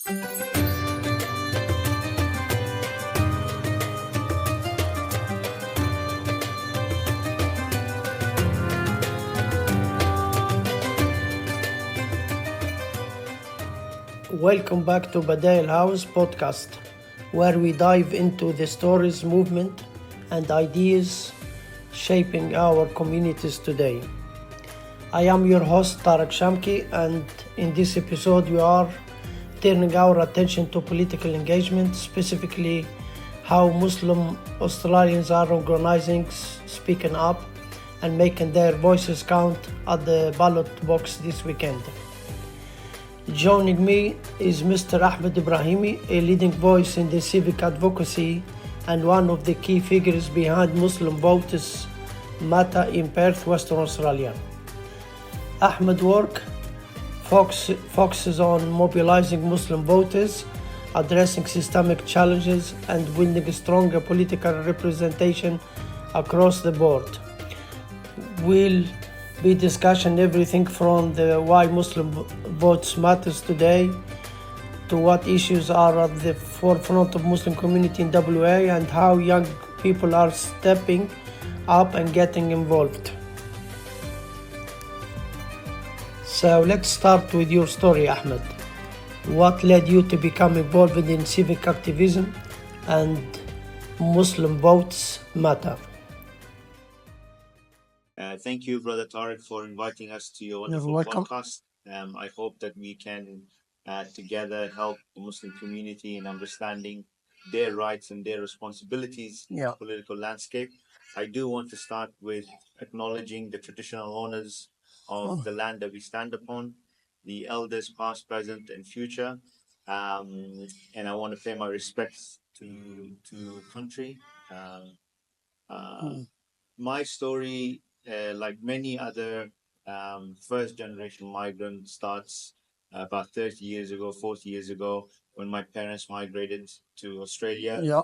Welcome back to Badal House podcast, where we dive into the stories, movement, and ideas shaping our communities today. I am your host Tariq Shamki, and in this episode we are turning our attention to political engagement, specifically how Muslim Australians are organizing, speaking up, and making their voices count at the ballot box this weekend. Joining me is Mr. Ahmed Ibrahimi, a leading voice in the civic advocacy and one of the key figures behind Muslim Voters Matter in Perth, Western Australia. Ahmed's work focuses on mobilizing Muslim voters, addressing systemic challenges, and winning stronger political representation across the board. We'll be discussing everything from the why Muslim votes matters today to what issues are at the forefront of Muslim community in WA and how young people are stepping up and getting involved. So let's start with your story, Ahmed. What led you to become involved in civic activism and Muslim votes matter? Thank you, Brother Tariq, for inviting us to your You're wonderful welcome. podcast. I hope that we can together help the Muslim community in understanding their rights and their responsibilities in the political landscape. I do want to start with acknowledging the traditional owners of the land that we stand upon, the elders past, present, and future. And I want to pay my respects to country. My story, like many other first generation migrants, starts about 30 years ago, 40 years ago, when my parents migrated to Australia.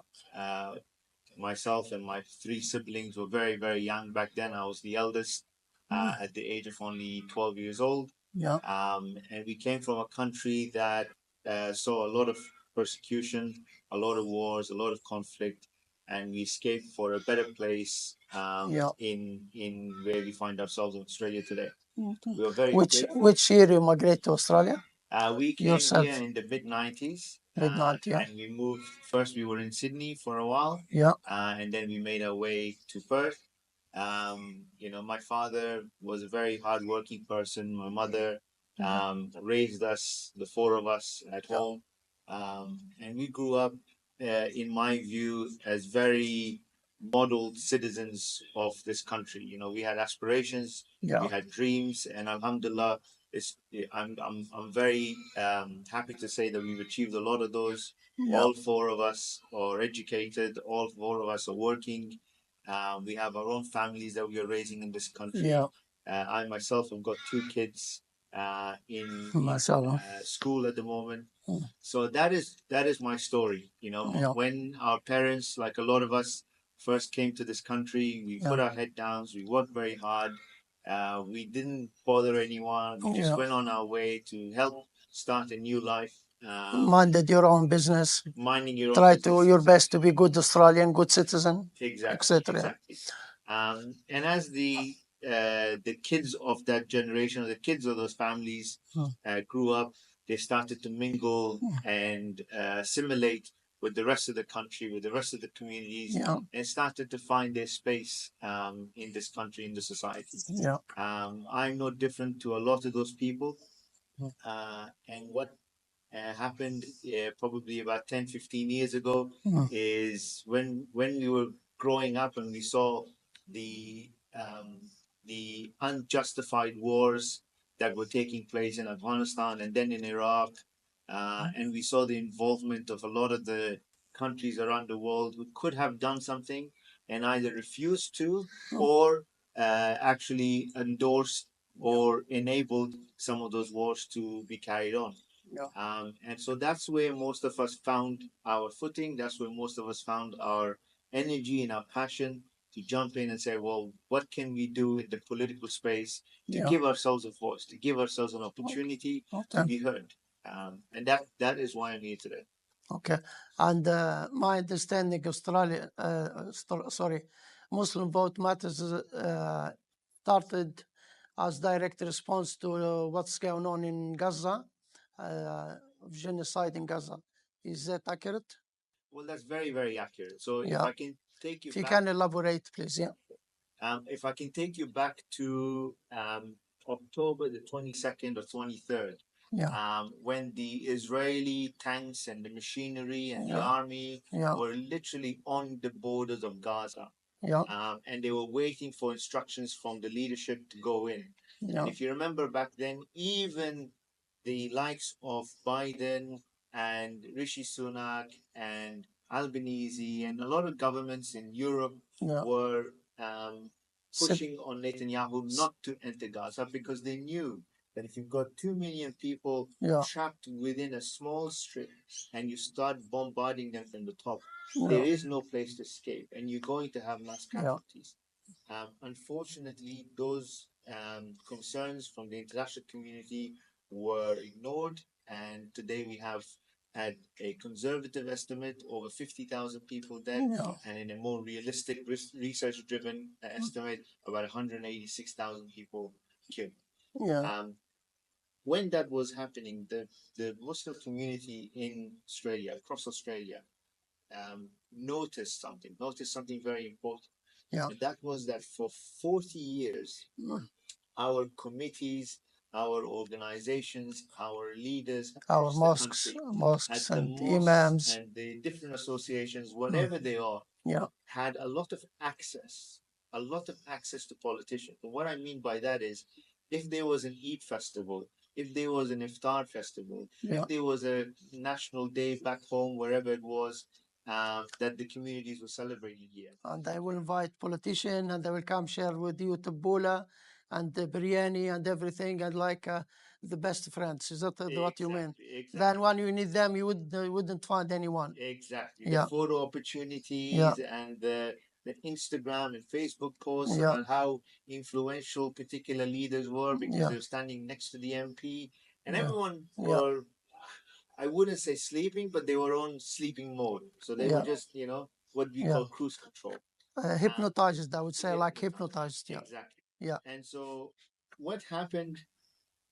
Myself and my three siblings were very, very young back then. I was the eldest at the age of only 12 years old. And we came from a country that saw a lot of persecution, a lot of wars, a lot of conflict, and we escaped for a better place in where we find ourselves in Australia today. We were very grateful. Which year you migrated to Australia? We came Yourself. here in the mid-90s. Mid-90s, And we moved. First, we were in Sydney for a while. And then we made our way to Perth. My father was a very hardworking person. My mother raised us, the four of us, at home. And we grew up, in my view, as very modeled citizens of this country. We had aspirations, we had dreams, and Alhamdulillah, I'm very happy to say that we've achieved a lot of those. All four of us are educated. All four of us are working. We have our own families that we are raising in this country. I myself have got two kids in school at the moment. So that is my story. When our parents, like a lot of us, first came to this country, we put our head down. We worked very hard. We didn't bother anyone. We just went on our way to help start a new life. Minded your own business. Minding your own business. Try to your best to be good Australian, good citizen. Exactly. And as the kids of that generation, the kids of those families grew up, they started to mingle and assimilate with the rest of the country, with the rest of the communities, and started to find their space in this country, in the society. I'm no different to a lot of those people. And what happened probably about 10, 15 years ago is when we were growing up and we saw the unjustified wars that were taking place in Afghanistan and then in Iraq. And we saw the involvement of a lot of the countries around the world who could have done something and either refused to or actually endorsed or enabled some of those wars to be carried on. And so that's where most of us found our footing. That's where most of us found our energy and our passion to jump in and say, well, what can we do in the political space to give ourselves a voice, to give ourselves an opportunity to be heard? And that is why I'm here today. Okay. And my understanding, Muslim Vote Matters started as direct response to what's going on in Gaza, genocide in Gaza. Is that accurate? Well, that's very, very accurate. So if Yeah. I can take you If you back, can elaborate, please. Yeah. if I can take you back to October the 22nd or 23rd, Yeah. when the Israeli tanks and the machinery and the Yeah. army Yeah. were literally on the borders of Gaza. Yeah. And they were waiting for instructions from the leadership to go in. Yeah. And if you remember back then, even the likes of Biden and Rishi Sunak and Albanese and a lot of governments in Europe Yeah. were pushing on Netanyahu not to enter Gaza because they knew that if you've got 2 million people Yeah. trapped within a small strip and you start bombarding them from the top, Yeah. there is no place to escape and you're going to have mass Yeah. casualties. Unfortunately, those concerns from the international community were ignored, and today we have had a conservative estimate over 50,000 people dead, Yeah. and in a more realistic, research-driven estimate, about 186,000 people killed. Yeah. When that was happening, the Muslim community in Australia, across Australia, noticed something very important. Yeah. And that was that for 40 years, our committees, our organizations, our leaders Our across the mosques, country, mosques at the and mosques imams. and the different associations, whatever they are, Yeah. had a lot of access to politicians. And what I mean by that is, if there was an Eid festival, if there was an Iftar festival, Yeah. if there was a national day back home, wherever it was, that the communities were celebrating here. And they will invite politicians and they will come share with you tabbouleh and the biryani and everything and like the best friends. Is that what you mean? Exactly. Then when you need them, you wouldn't find anyone. Exactly. Yeah. The photo opportunities and the Instagram and Facebook posts Yeah. about how influential particular leaders were because Yeah. they were standing next to the MP, and Yeah. everyone Yeah. were, I wouldn't say sleeping, but they were on sleeping mode. So they were Yeah. just, what we Yeah. call cruise control. Hypnotized, I would say, like hypnotized. Yeah. Exactly. Yeah. And so what happened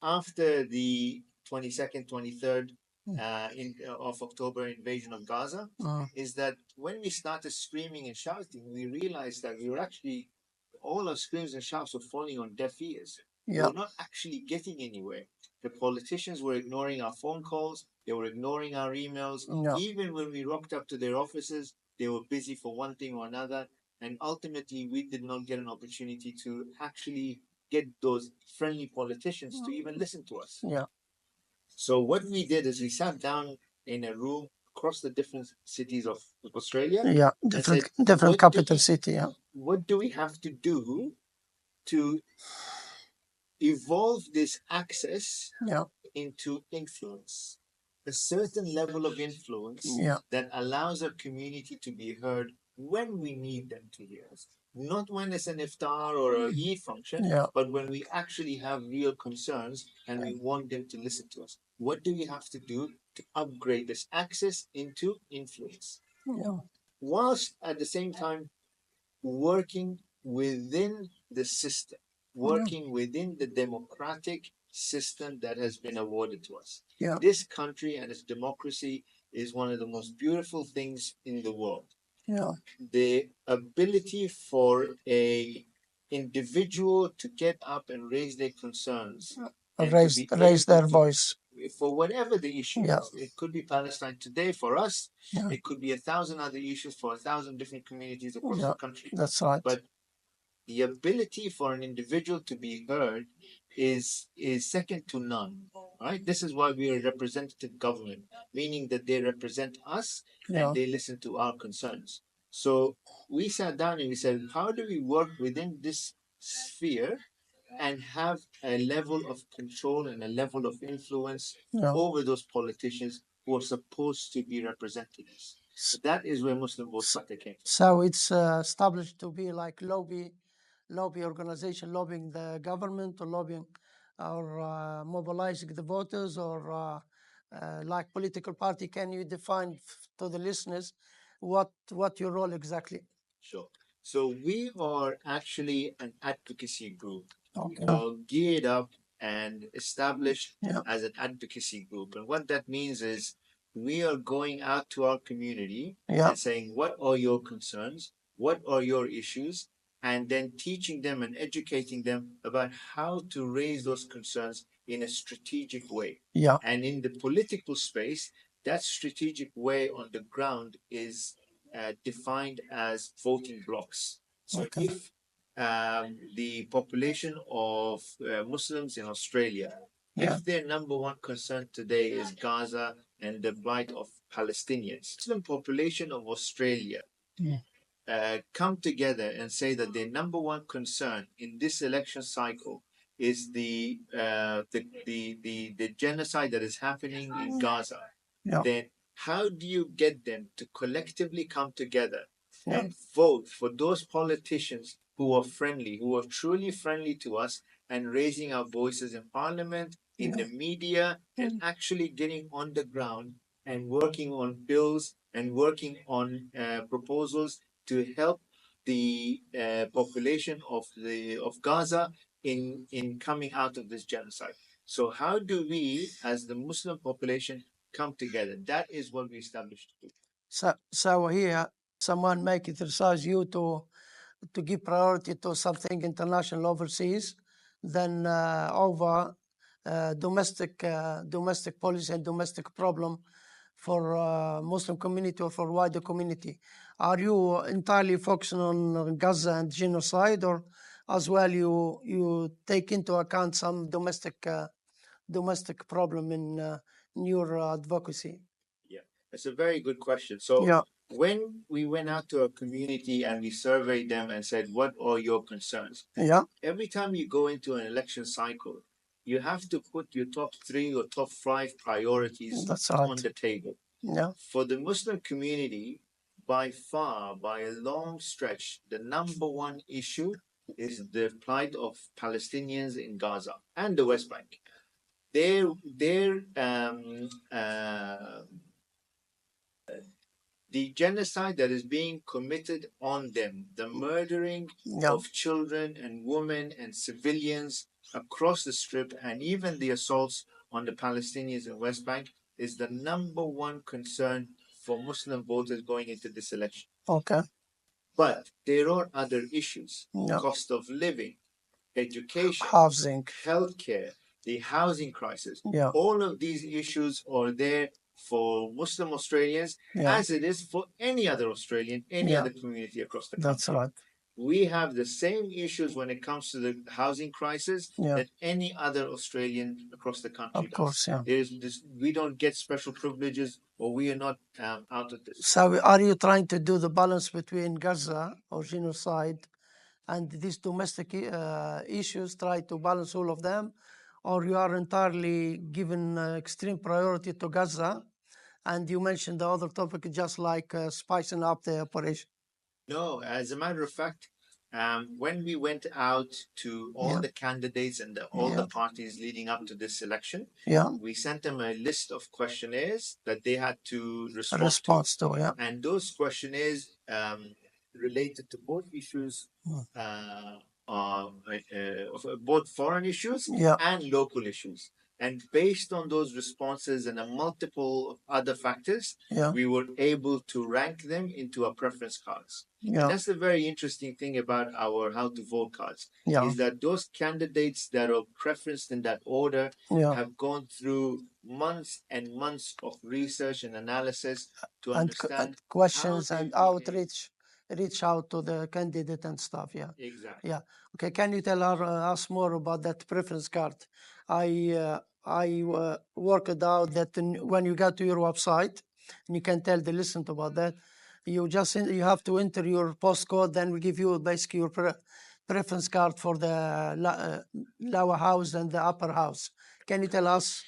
after the 22nd, 23rd of October invasion of Gaza is that when we started screaming and shouting, we realized that we were actually, all our screams and shouts were falling on deaf ears. We Yeah. were not actually getting anywhere. The politicians were ignoring our phone calls, they were ignoring our emails. Yeah. Even when we rocked up to their offices, they were busy for one thing or another. And ultimately, we did not get an opportunity to actually get those friendly politicians to even listen to us. Yeah. So what we did is we sat down in a room across the different cities of Australia. Yeah. Different capital city. Yeah. What do we have to do to evolve this access into influence? A certain level of influence that allows our community to be heard when we need them to hear us. Not when it's an iftar or a Eid function, but when we actually have real concerns and we want them to listen to us. What do we have to do to upgrade this access into influence? Yeah. Whilst at the same time working within the system, working within the democratic system that has been awarded to us. Yeah. This country and its democracy is one of the most beautiful things in the world. Yeah. The ability for a individual to get up and raise their concerns and raise their voice for whatever the issue is. It could be Palestine today for us. It could be 1,000 other issues for 1,000 different communities across the country. That's right. But the ability for an individual to be heard is second to none. Right? This is why we are a representative government, meaning that they represent us and they listen to our concerns. So we sat down and we said, how do we work within this sphere and have a level of control and a level of influence over those politicians who are supposed to be representing us? So that is where Muslim Vote Matter came from. So it's established to be like lobby organization, lobbying the government or lobbying or mobilizing the voters or like political party, can you define to the listeners what your role exactly? Sure. So we are actually an advocacy group. Okay. We are geared up and established Yeah. as an advocacy group. And what that means is we are going out to our community Yeah. and saying, what are your concerns? What are your issues? And then teaching them and educating them about how to raise those concerns in a strategic way. Yeah. And in the political space, that strategic way on the ground is defined as voting blocks. So Okay. if the population of Muslims in Australia, Yeah. if their number one concern today is Gaza and the plight of Palestinians, Muslim population of Australia come together and say that their number one concern in this election cycle is the genocide that is happening in Gaza, Yeah. then how do you get them to collectively come together Yeah. and vote for those politicians who are friendly, who are truly friendly to us, and raising our voices in parliament, in the media, and actually getting on the ground and working on bills and working on proposals to help the population of Gaza in coming out of this genocide. So how do we, as the Muslim population, come together? That is what we established to do. So here, someone may criticize you to give priority to something international overseas than over domestic policy and domestic problem for Muslim community or for wider community. Are you entirely focusing on Gaza and genocide, or as well you take into account some domestic problem in your advocacy? Yeah, that's a very good question. So Yeah. when we went out to a community and we surveyed them and said, what are your concerns? Yeah. Every time you go into an election cycle, you have to put your top 3 or top 5 priorities That's right. on the table. Yeah. For the Muslim community, by far, by a long stretch, the number one issue is the plight of Palestinians in Gaza and the West Bank. Their the genocide that is being committed on them, the murdering of children and women and civilians across the strip, and even the assaults on the Palestinians in West Bank, is the number one concern for Muslim voters going into this election. Okay. But there are other issues: Yeah. cost of living, education, Housing, healthcare, the housing crisis. Yeah. All of these issues are there for Muslim Australians, Yeah. as it is for any other Australian, any Yeah. other community across the country. That's right. We have the same issues when it comes to the housing crisis Yeah. that any other Australian across the country Of course, yeah. We don't get special privileges, or we are not out of this. So are you trying to do the balance between Gaza or genocide and these domestic issues, try to balance all of them, or you are entirely given extreme priority to Gaza, and you mentioned the other topic just like spicing up the operation? No, as a matter of fact, when we went out to all Yeah. the candidates and all Yeah. the parties leading up to this election, Yeah. we sent them a list of questionnaires that they had to respond Response to, yeah. And those questionnaires related to both issues, of both foreign issues Yeah. and local issues. And based on those responses and a multiple other factors, Yeah. we were able to rank them into our preference cards. Yeah. And that's the very interesting thing about our how to vote cards, Yeah. is that those candidates that are preferenced in that order Yeah. have gone through months and months of research and analysis to And understand questions how they and behave. outreach, reach out to the candidate and stuff. Yeah. Exactly. Yeah. Okay. Can you tell us more about that preference card? I worked out that when you go to your website, and you can tell the listener about that, you have to enter your postcode, then we give you basically your preference card for the lower house and the upper house. Can you tell us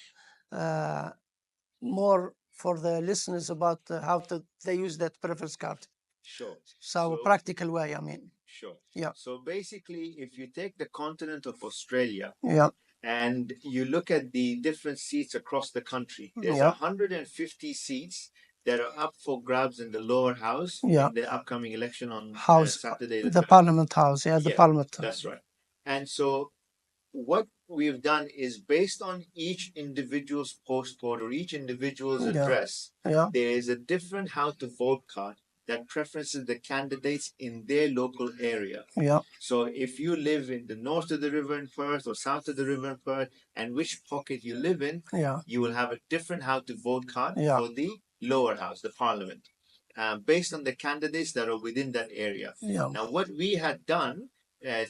more for the listeners about how they use that preference card? Sure. So practical way, I mean. Sure. Yeah. So basically, if you take the continent of Australia, Yeah. and you look at the different seats across the country, there's 150 seats that are up for grabs in the lower house in the upcoming election on Saturday. The Parliament House, the Parliament. That's right. And so what we've done is based on each individual's postcode or each individual's address, there is a different how to vote card that preferences the candidates in their local area. So if you live in the north of the river in Perth or south of the river in Perth, and which pocket you live in, you will have a different how to vote card for the lower house, the parliament, based on the candidates that are within that area. Now, what we had done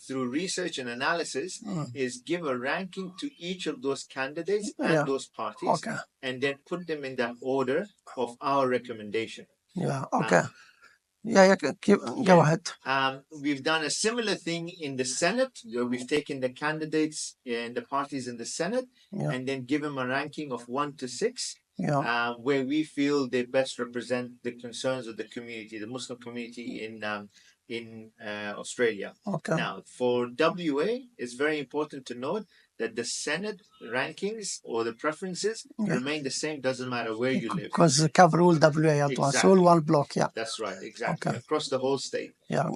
through research and analysis is give a ranking to each of those candidates and those parties, and then put them in that order of our recommendation. Go ahead. We've done a similar thing in the Senate, where we've taken the candidates and the parties in the Senate and then give them a ranking of 1 to 6, where we feel they best represent the concerns of the community, the Muslim community in Australia. Now, for WA, it's very important to note that the Senate rankings or the preferences remain the same, doesn't matter where you live. Because they cover all WA at once, all one block, That's right, exactly, across the whole state.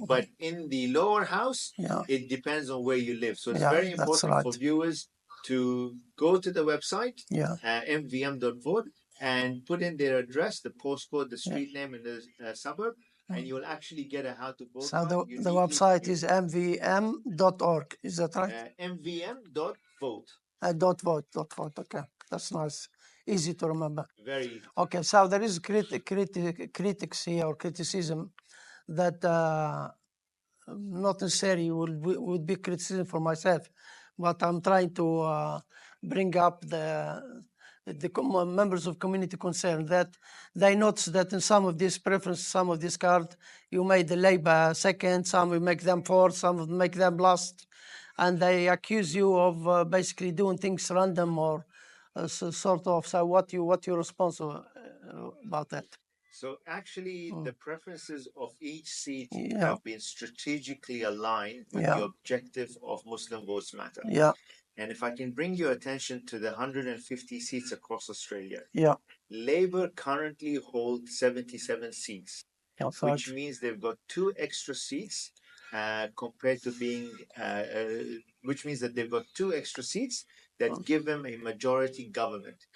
But in the lower house, it depends on where you live. So it's very important for viewers to go to the website, mvm.vote, and put in their address, the postcode, the street name, and the suburb, and you will actually get a how to vote. So the website is mvm.org, is that right? mvm.vote. .vote. Okay, that's nice, easy to remember. Very easy. Okay, so there is critics here or criticism that not necessarily would be criticism for myself, but I'm trying to bring up the members of community concern that they notice that in some of these preferences, some of these cards, you made the Labour second, some will make them fourth, some will make them last, and they accuse you of basically doing things random or sort of. So what your response about that? So actually, the preferences of each seat have been strategically aligned with the objective of Muslim Votes Matter. And if I can bring your attention to the 150 seats across Australia, Labour currently holds 77 seats, which means they've got 2 extra seats compared to being, which means that they've got 2 extra seats that give them a majority government.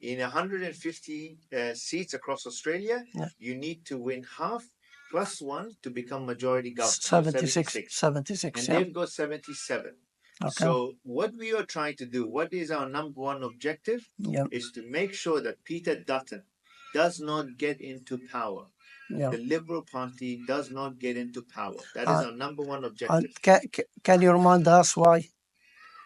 In 150 seats across Australia, you need to win half plus 1 to become majority government. 76. And they've got 77. So what we are trying to do, what is our number one objective, is to make sure that Peter Dutton does not get into power. The Liberal Party does not get into power. That is our number one objective. Can you remind us why?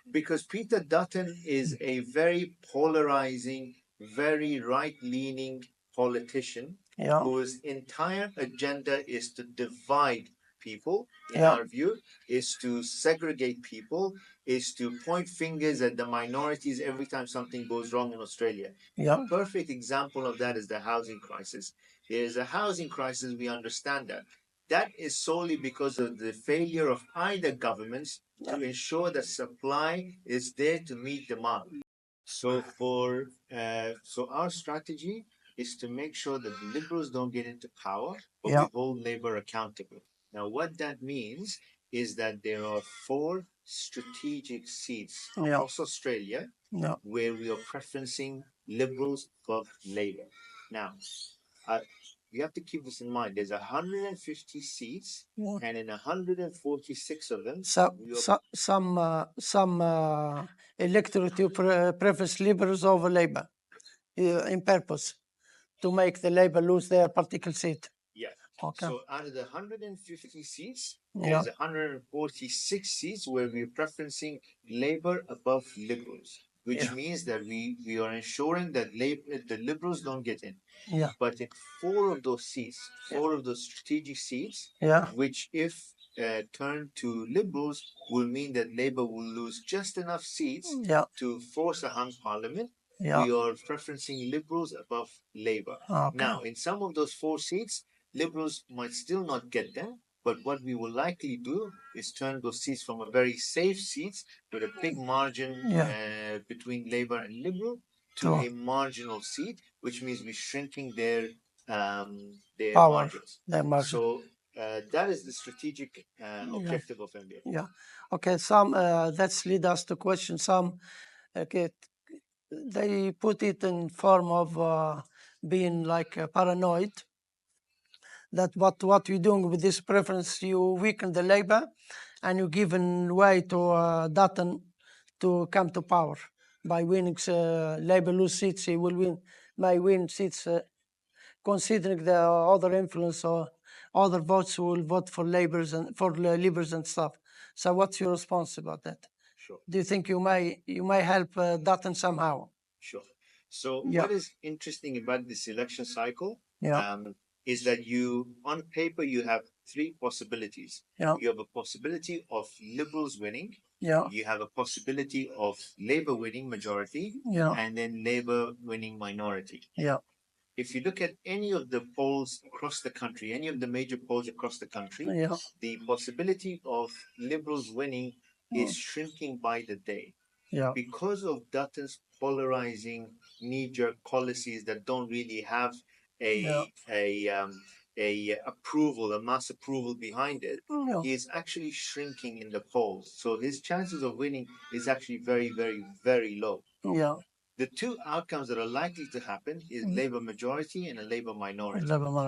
Because Peter Dutton is a very polarizing, very right-leaning politician whose entire agenda is to divide people, in our view, is to segregate people, is to point fingers at the minorities every time something goes wrong in Australia. A perfect example of that is the housing crisis. There is a housing crisis, we understand that. That is solely because of the failure of either governments to ensure that supply is there to meet demand. So so our strategy is to make sure that the Liberals don't get into power, but we hold Labour accountable. Now, what that means is that there are 4 strategic seats across Australia where we are preferencing Liberals above Labour. Now, you have to keep this in mind. There's 150 seats, and in 146 of them, some electorate to preference Liberals over Labour in purpose to make the Labour lose their particular seat. So out of the 150 seats, there's 146 seats where we're preferencing Labour above Liberals, which means that we are ensuring that the Liberals don't get in. But in 4 of those seats, 4 of those strategic seats, which if turned to Liberals, will mean that Labour will lose just enough seats to force a hung parliament. We are preferencing Liberals above Labour. Now, in some of those 4 seats, Liberals might still not get them, But what we will likely do is turn those seats from a very safe seats with a big margin between Labour and Liberal to a marginal seat, which means we're shrinking their Power, margins. their margin. So that is the strategic objective of MBA. Yeah. Okay. That's lead us to question. Okay, they put it in form of being like paranoid. That what you're doing with this preference, you weaken the Labour, and you're giving way to Dutton to come to power by winning Labour lose seats. He may win seats, considering the other influence or other votes who will vote for Labours and for Liberals and stuff. So, what's your response about that? Sure. Do you think you may help Dutton somehow? Sure. So what is interesting about this election cycle is that on paper, you have three possibilities. You have a possibility of Liberals winning. You have a possibility of Labour winning majority. And then Labour winning minority. If you look at any of the polls across the country, any of the major polls across the country, the possibility of Liberals winning is shrinking by the day. Because of Dutton's polarizing knee-jerk policies that don't really have a approval, a mass approval behind it, he is actually shrinking in the polls. So his chances of winning is actually very, very, very low. The two outcomes that are likely to happen is Labour majority and a Labour minority.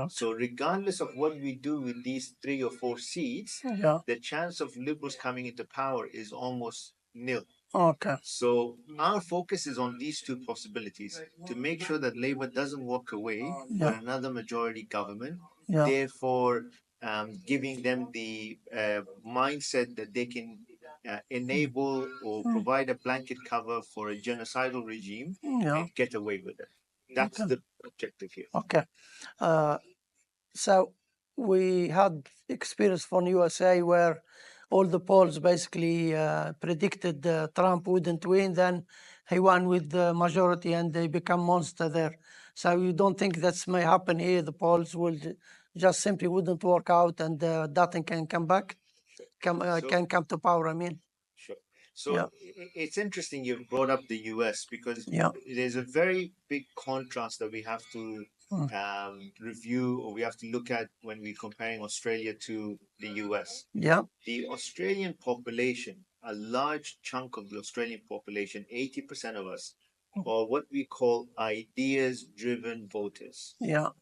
So regardless of what we do with these 3 or 4 seats, the chance of Liberals coming into power is almost nil. Okay. So our focus is on these two possibilities to make sure that Labour doesn't walk away with another majority government, therefore giving them the mindset that they can enable or provide a blanket cover for a genocidal regime and get away with it. That's the objective here. Okay. So we had experience from USA where all the polls basically predicted Trump wouldn't win. Then he won with the majority and they become monster there. So you don't think that may happen here? The polls will just simply wouldn't work out and Dutton can come back, can come to power, I mean. Sure. So it's interesting you brought up the US because there's a very big contrast that we have to review or we have to look at when we're comparing Australia to the US. The Australian population, a large chunk of the Australian population, 80% of us, are what we call ideas-driven voters.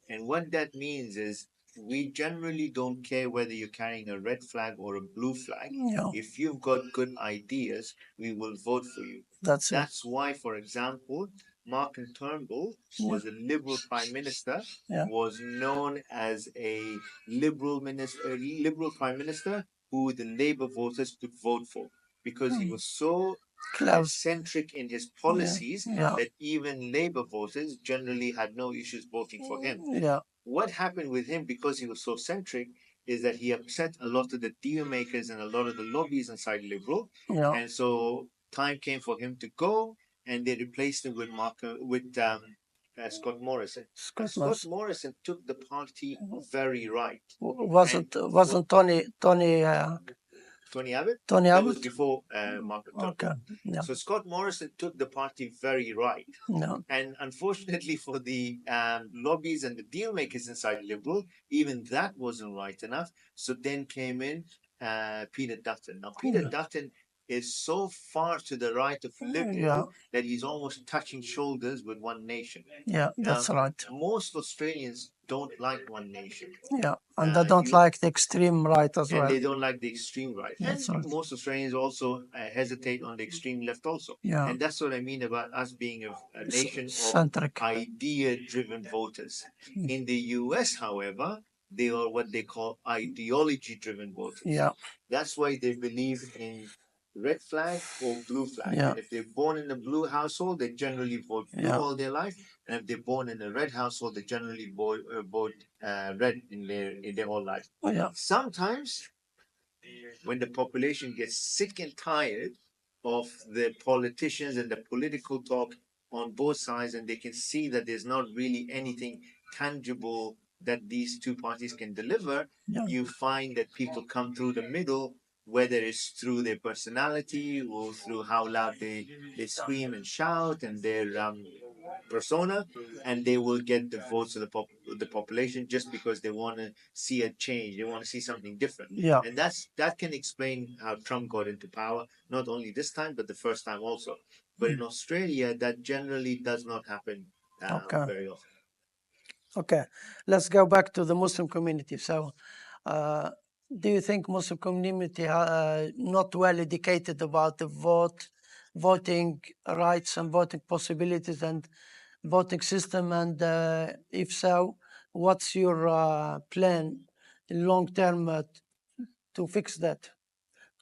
And what that means is we generally don't care whether you're carrying a red flag or a blue flag. If you've got good ideas, we will vote for you. That's why, for example, Malcolm Turnbull was a Liberal Prime Minister, was known as a Liberal Prime Minister who the Labour voters could vote for because he was so centric in his policies that even Labour voters generally had no issues voting for him. What happened with him because he was so centric is that he upset a lot of the deal makers and a lot of the lobbies inside Liberal. And so time came for him to go and they replaced him with Scott Morrison. Scott Morrison took the party very right. Wasn't Tony Abbott? Tony That Abbott? was before Malcolm Turnbull. Okay. So Scott Morrison took the party very right. And unfortunately for the lobbies and the deal makers inside Liberal, even that wasn't right enough. So then came in Peter Dutton. Now, Peter Dutton is so far to the right of Liberal that he's almost touching shoulders with One Nation. That's right. Most Australians don't like One Nation. And they don't like the extreme right as well. And they don't like the extreme right. That's and right. most Australians also hesitate on the extreme left also. And that's what I mean about us being a nation Centric. of idea-driven voters. In the US, however, they are what they call ideology-driven voters. That's why they believe in red flag or blue flag. And if they're born in a blue household, they generally vote blue all their life. And if they're born in a red household, they generally vote red in their whole life. Sometimes, when the population gets sick and tired of the politicians and the political talk on both sides, and they can see that there's not really anything tangible that these two parties can deliver, you find that people come through the middle, whether it's through their personality or through how loud they scream and shout and their persona, and they will get the votes of the population just because they want to see a change. They want to see something different. Yeah. And that can explain how Trump got into power, not only this time, but the first time also. But in Australia, that generally does not happen very often. Okay, let's go back to the Muslim community. So, do you think Muslim community not well educated about the voting rights and voting possibilities and voting system? And if so, what's your plan long term to fix that,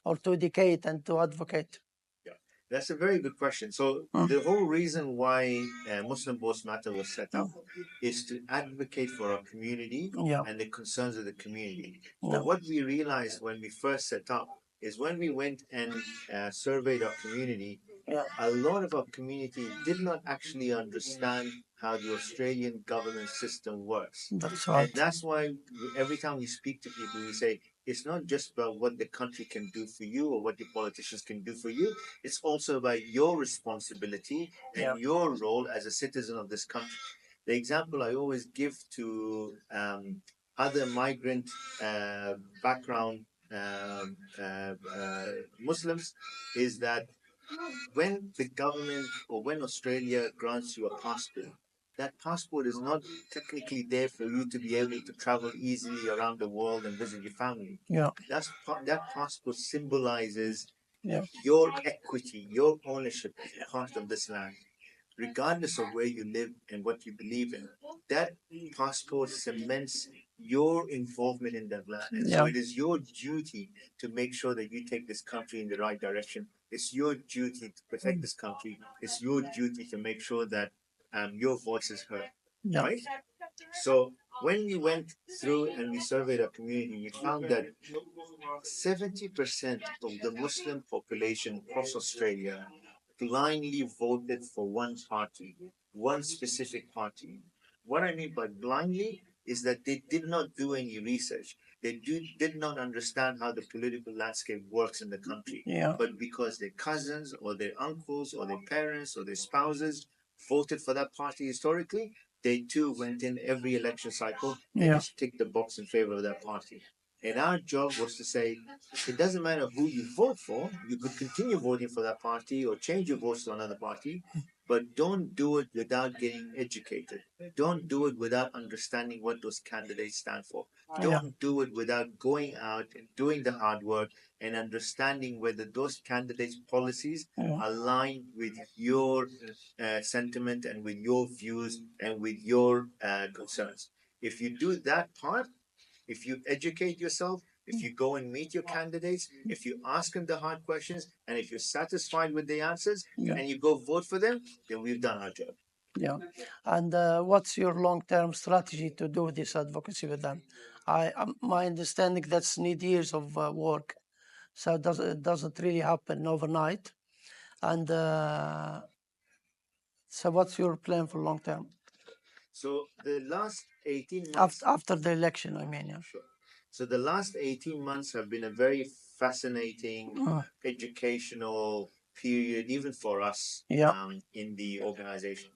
or to educate and to advocate? That's a very good question. So the whole reason why Muslim Votes Matter was set up is to advocate for our community and the concerns of the community. But what we realized when we first set up is when we went and surveyed our community, a lot of our community did not actually understand how the Australian government system works. That's right. And that's why every time we speak to people, we say, it's not just about what the country can do for you or what the politicians can do for you. It's also about your responsibility and your role as a citizen of this country. The example I always give to other migrant background Muslims is that when the government or when Australia grants you a passport, that passport is not technically there for you to be able to travel easily around the world and visit your family. That passport symbolizes your equity, your ownership as part of this land, regardless of where you live and what you believe in. That passport cements your involvement in that land. And so it is your duty to make sure that you take this country in the right direction. It's your duty to protect this country. It's your duty to make sure that your voice is heard. Right? So when we went through and we surveyed our community, we found that 70% of the Muslim population across Australia blindly voted for one party, one specific party. What I mean by blindly is that they did not do any research. Did not understand how the political landscape works in the country. But because their cousins or their uncles or their parents or their spouses voted for that party historically, they too went in every election cycle and just ticked the box in favor of that party. And our job was to say, it doesn't matter who you vote for, you could continue voting for that party or change your votes to another party, but don't do it without getting educated. Don't do it without understanding what those candidates stand for. Don't do it without going out and doing the hard work and understanding whether those candidates' policies align with your sentiment and with your views and with your concerns. If you do that part, if you educate yourself, if you go and meet your candidates, if you ask them the hard questions, and if you're satisfied with the answers, and you go vote for them, then we've done our job. Yeah. And what's your long-term strategy to do this advocacy with them? My understanding that's need years of work, so it doesn't really happen overnight. And so, what's your plan for long term? So the last 18 months After the election, I mean, Sure. So the last 18 months have been a very fascinating, educational period, even for us in the organization.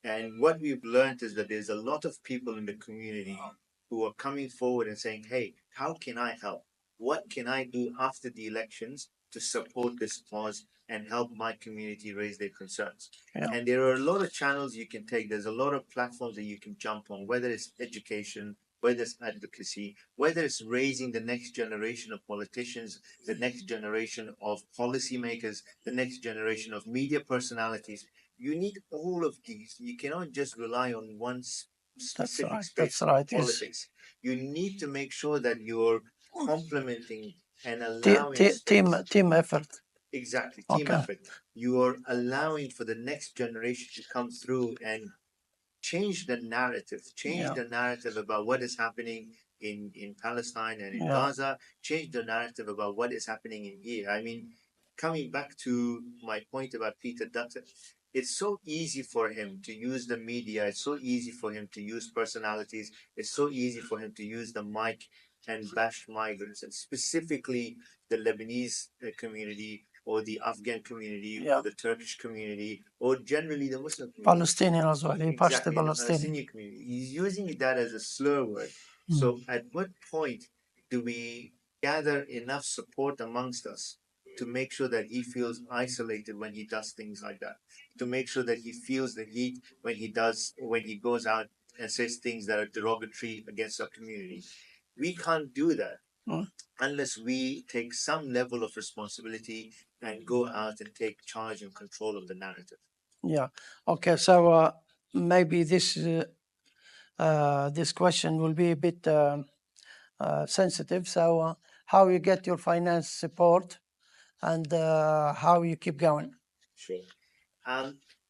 And what we've learned is that there's a lot of people in the community who are coming forward and saying, hey, how can I help? What can I do after the elections to support this cause and help my community raise their concerns? And there are a lot of channels you can take. There's a lot of platforms that you can jump on, whether it's education, whether it's advocacy, whether it's raising the next generation of politicians, the next generation of policymakers, the next generation of media personalities. You need all of these. You cannot just rely on one specific space of politics. You need to make sure that you're complementing and allowing team effort. Exactly, team effort. You are allowing for the next generation to come through and change the narrative about what is happening in Palestine and in Gaza, change the narrative about what is happening in here. I mean, coming back to my point about Peter Dutton, it's so easy for him to use the media. It's so easy for him to use personalities. It's so easy for him to use the mic and bash migrants, and specifically the Lebanese community, or the Afghan community, or the Turkish community, or generally the Muslim community. Palestinian as well. He pushed the Exactly, the Palestinian. Palestinian community. He's using that as a slur word. So at what point do we gather enough support amongst us to make sure that he feels isolated when he does things like that? To make sure that he feels the heat when he goes out and says things that are derogatory against our community. We can't do that unless we take some level of responsibility and go out and take charge and control of the narrative. Yeah. Okay. So maybe this question will be a bit sensitive. So how you get your finance support, and how you keep going? Sure.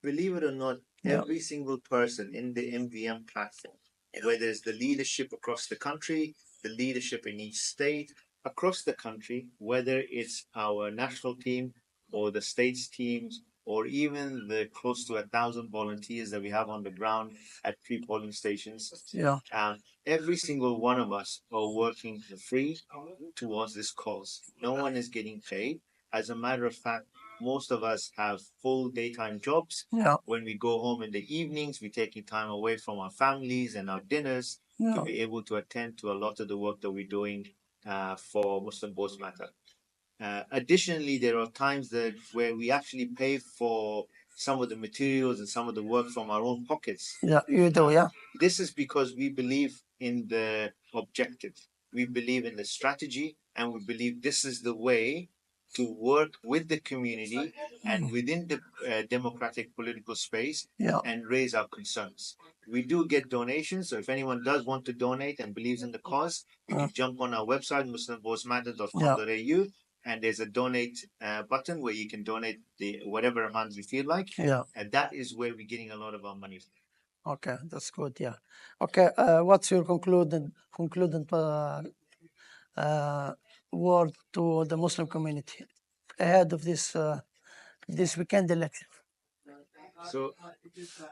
Believe it or not, every single person in the MVM platform, whether it's the leadership across the country, the leadership in each state, across the country, whether it's our national team or the states teams, or even the close to 1,000 volunteers that we have on the ground at pre-polling stations. Every single one of us are working for free towards this cause. No one is getting paid. As a matter of fact, most of us have full daytime jobs. When we go home in the evenings, we're taking time away from our families and our dinners to be able to attend to a lot of the work that we're doing for Muslim Voice Matter. Additionally, there are times where we actually pay for some of the materials and some of the work from our own pockets. Yeah, you do, yeah. This is because we believe in the objective, we believe in the strategy, and we believe this is the way to work with the community and within the democratic political space and raise our concerns. We do get donations, so if anyone does want to donate and believes in the cause, you can jump on our website, muslimvoicematter.com.au, and there's a donate button where you can donate the whatever amount you feel like. And that is where we're getting a lot of our money from. Okay, that's good. Yeah. Okay. What's your concluding word to the Muslim community ahead of this weekend election? So,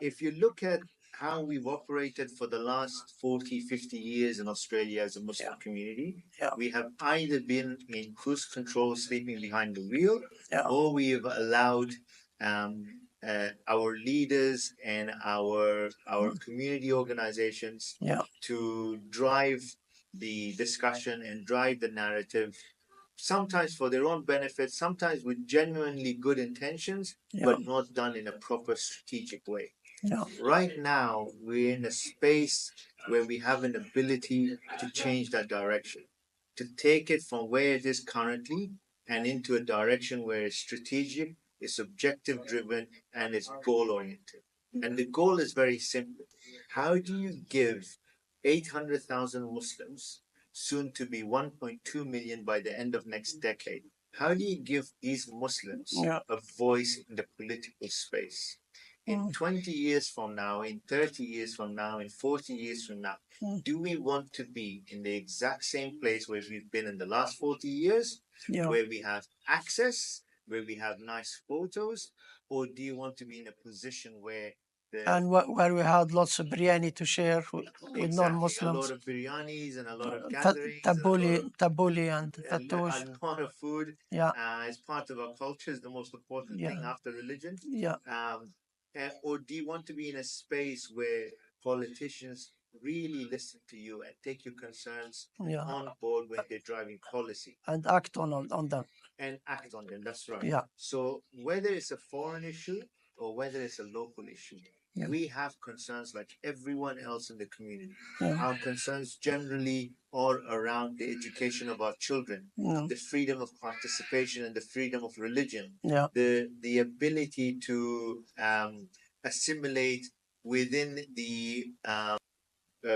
if you look at how we've operated for the last 40, 50 years in Australia as a Muslim community, we have either been in cruise control, sleeping behind the wheel, or we have allowed our leaders and our community organizations to drive the discussion and drive the narrative, sometimes for their own benefit, sometimes with genuinely good intentions, but not done in a proper strategic way. Right now, we're in a space where we have an ability to change that direction, to take it from where it is currently and into a direction where it's strategic, it's objective driven, and it's goal oriented. And the goal is very simple. How do you give 800,000 Muslims, soon to be 1.2 million by the end of next decade, how do you give these Muslims a voice in the political space? In 20 years from now, in 30 years from now, in 40 years from now, do we want to be in the exact same place where we've been in the last 40 years, where we have access, where we have nice photos, or do you want to be in a position where where we had lots of biryani to share with non-Muslims? A lot of biryanis and a lot of gatherings, tabbouleh and fattoush. A lot of food. As part of our culture is the most important thing after religion. Or do you want to be in a space where politicians really listen to you and take your concerns on board when they're driving policy? And act on them. And act on them, that's right. So whether it's a foreign issue or whether it's a local issue, we have concerns like everyone else in the community. Our concerns generally are around the education of our children, the freedom of participation and the freedom of religion, the ability to assimilate within the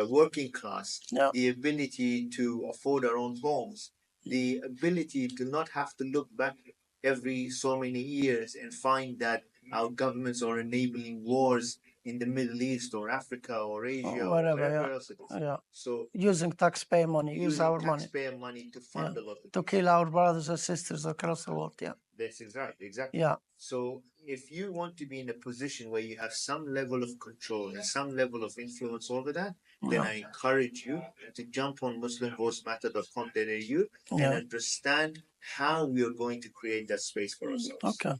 working class, the ability to afford our own homes, the ability to not have to look back every so many years and find that our governments are enabling wars in the Middle East or Africa or Asia or wherever else it is. So using taxpayer money, use our taxpayer money to fund a lot of to kill our brothers and sisters across the world. That's exactly. Yeah. So if you want to be in a position where you have some level of control and some level of influence over that, then I encourage you to jump on muslimvoicematter.com.au and understand how we are going to create that space for ourselves. Okay.